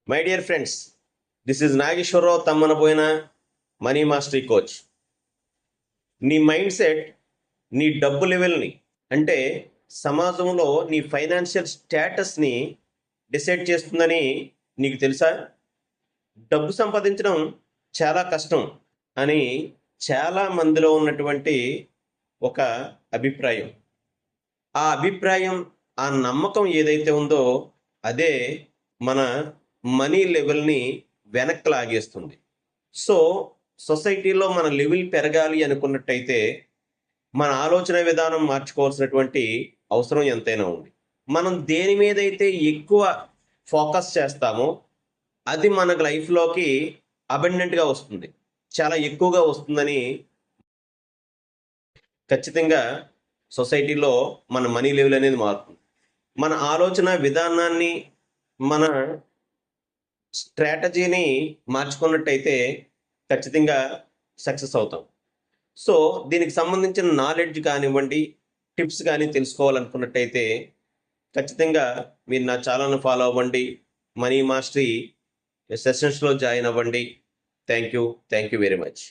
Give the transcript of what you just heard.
My dear friends, this is Nageswara Rao Tammanaboina money mastery coach. నీ mindset నీ డబ్బు లెవెల్ని, అంటే సమాజంలో నీ ఫైనాన్షియల్ స్టేటస్ని డిసైడ్ చేస్తుందని నీకు తెలుసా? డబ్బు సంపాదించడం చాలా కష్టం అని చాలా మందిలో ఉన్నటువంటి ఒక అభిప్రాయం. ఆ అభిప్రాయం, ఆ నమ్మకం ఏదైతే ఉందో అదే మన మనీ లెవెల్ని వెనక్కి లాగేస్తుంది. సో సొసైటీలో మన లెవెల్ పెరగాలి అనుకున్నట్టయితే మన ఆలోచన విధానం మార్చుకోవాల్సినటువంటి అవసరం ఎంతైనా ఉంది. మనం దేని మీద అయితే ఎక్కువ ఫోకస్ చేస్తామో అది మనకు లైఫ్లోకి అబండెంట్గా వస్తుంది, చాలా ఎక్కువగా వస్తుందని ఖచ్చితంగా సొసైటీలో మన మనీ లెవెల్ అనేది మారుతుంది. మన ఆలోచన విధానాన్ని, మన స్ట్రాటజీని మార్చుకున్నట్టయితే ఖచ్చితంగా సక్సెస్ అవుతాం. సో దీనికి సంబంధించిన నాలెడ్జ్ కానివ్వండి, టిప్స్ కానీ తెలుసుకోవాలనుకున్నట్టయితే ఖచ్చితంగా మీరు నా ఛానల్ని ఫాలో అవ్వండి. మనీ మాస్టరీ సెషన్స్లో జాయిన్ అవ్వండి. Thank you very much.